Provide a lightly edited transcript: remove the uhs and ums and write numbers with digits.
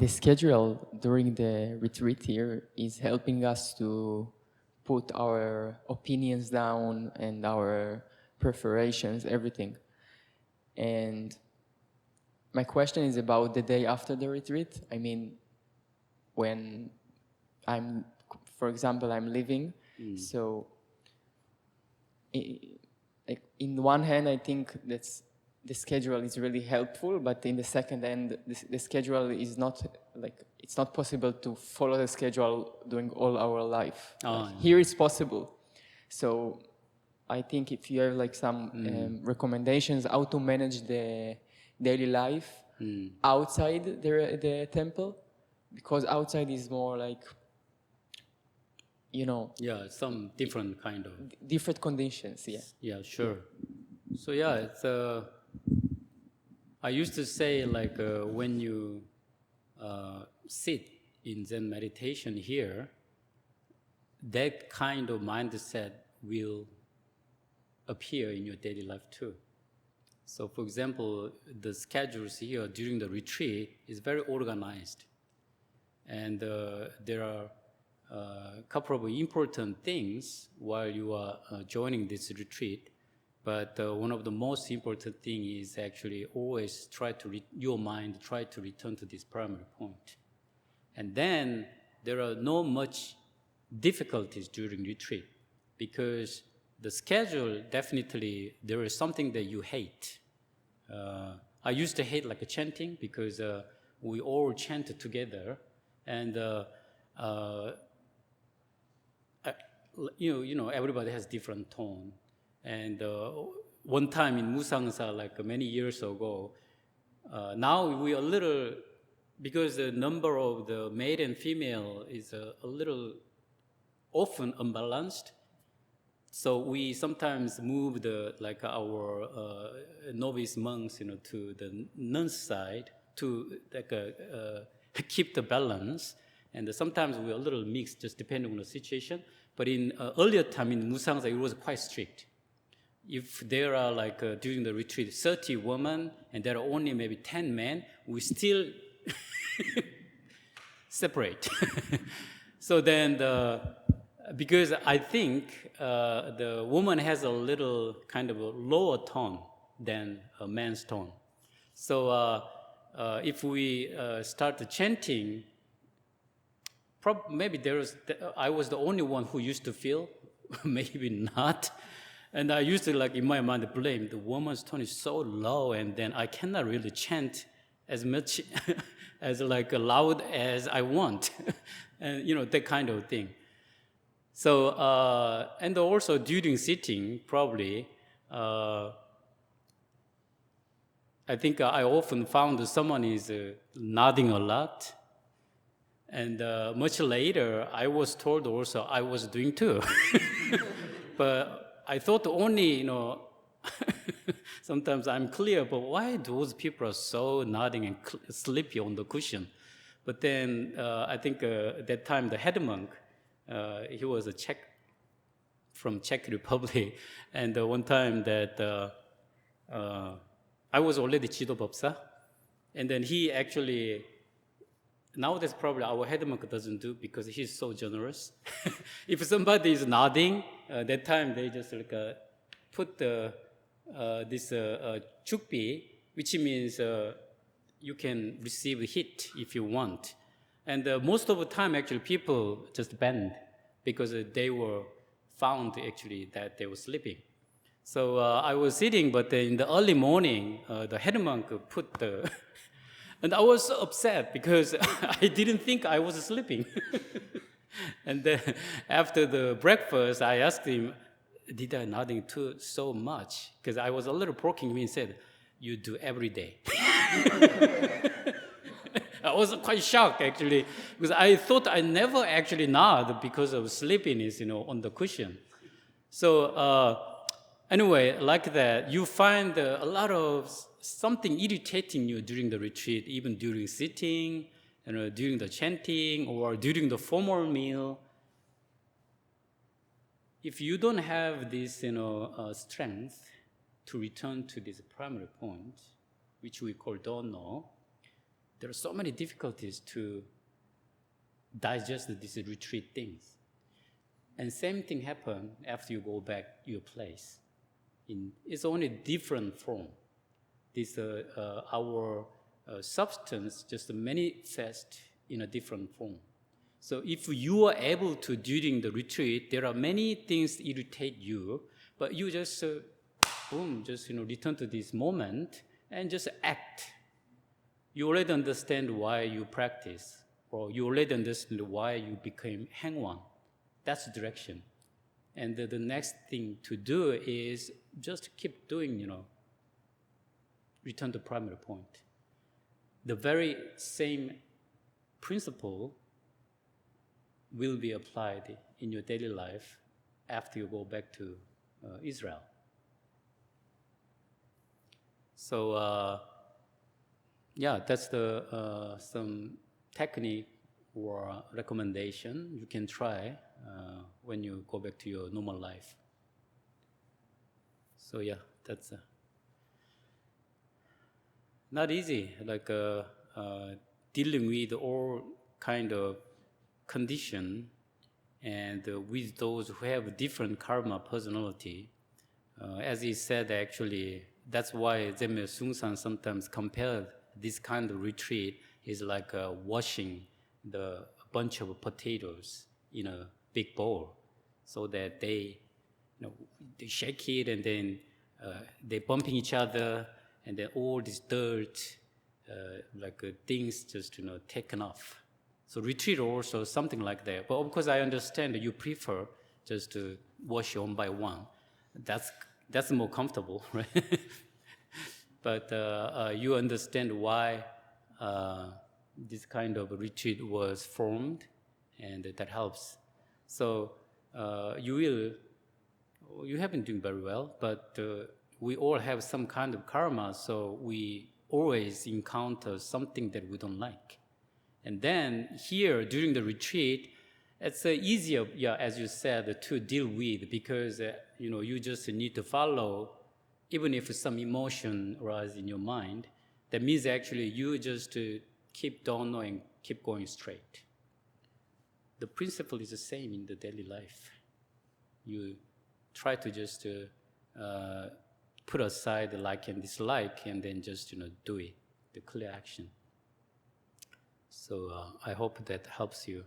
the schedule during the retreat here is helping us to put our opinions down and our preparations, everything. And my question is about the day after the retreat. I mean, when I'm, for example, I'm leaving, so like in one hand, I think that's the schedule is really helpful, but in the second hand, the schedule is not like, it's not possible to follow the schedule during all our life. Here it's possible. So I think if you have like some recommendations how to manage the daily life outside the temple, because outside is more like, you know, some different kind of different conditions. Yeah, sure. So yeah, it's I used to say like when you sit in Zen meditation here, that kind of mindset will appear in your daily life too. So for example, the schedules here during the retreat is very organized, and there are a couple of important things while you are joining this retreat. But one of the most important thing is actually always try to your mind try to return to this primary point. And then there are no much difficulties during retreat, because the schedule, definitely there is something that you hate. I used to hate like a chanting, because we all chant together, and you know everybody has different tone. And one time in Musangsa, like many years ago, now we are a little, because the number of the male and female is a little often unbalanced. So we sometimes move like our novice monks, you know, to the nuns side to like keep the balance. And sometimes we're a little mixed, just depending on the situation. But in earlier time in Musangsa, it was quite strict. If there are like during the retreat 30 women and there are only maybe 10 men, we still separate. So then because I think the woman has a little kind of a lower tone than a man's tone. So if we start chanting, maybe I was the only one who used to feel, maybe not. And I used to, like, in my mind, blame the woman's tone is so low, and then I cannot really chant as much as like loud as I want, and you know, that kind of thing. So and also during sitting, probably I think I often found someone is nodding a lot, and much later I was told also I was doing too, but I thought only, you know, sometimes I'm clear, but why those people are so nodding and sleepy on the cushion? But then I think at that time the head monk, he was a Czech, from Czech Republic, and one time that I was already Chido Babsa, and then he actually, nowadays probably our head monk doesn't do, because he's so generous. If somebody is nodding, that time they just like put this chukpi, which means you can receive hit if you want. And most of the time, actually, people just bend, because they were found actually that they were sleeping. So I was sitting, but in the early morning, the head monk put the and I was so upset, because I didn't think I was sleeping. And then after the breakfast, I asked him, did I nodding too so much? Because I was a little poking him and said, you do every day. I was quite shocked, actually, because I thought I never actually nod because of sleepiness, you know, on the cushion. So anyway, like that, you find a lot of something irritating you during the retreat, even during sitting, you know, during the chanting, or during the formal meal. If you don't have this, you know, strength to return to this primary point, which we call don't know, there are so many difficulties to digest these retreat things. And same thing happen after you go back your place. It's only different form. This our substance just manifest in a different form. So if you are able to, during the retreat, there are many things irritate you, but you just, boom, just return to this moment and just act. You already understand why you practice, or you already understand why you became Haengwan. That's the direction. And the next thing to do is just keep doing, return to primary point. The very same principle will be applied in your daily life after you go back to Israel. So, that's the some technique or recommendation you can try when you go back to your normal life. So that's not easy, like dealing with all kind of condition and with those who have different karma personality. As he said, actually, that's why Zen Master Seung sometimes compared this kind of retreat is like washing the bunch of potatoes in a big bowl, so that they shake it and then they bumping each other, and then all this dirt, things just taken off. So retreat also something like that. But of course, I understand that you prefer just to wash one by one. That's more comfortable, right? But you understand why this kind of retreat was formed, and that helps. So you have been doing very well, but we all have some kind of karma, so we always encounter something that we don't like. And then here, during the retreat, it's easier, as you said, to deal with, because you just need to follow, even if some emotion arises in your mind. That means actually you just keep down and keep going straight. The principle is the same in the daily life. You try to just put aside the like and dislike, and then just do it, the clear action. So I hope that helps you.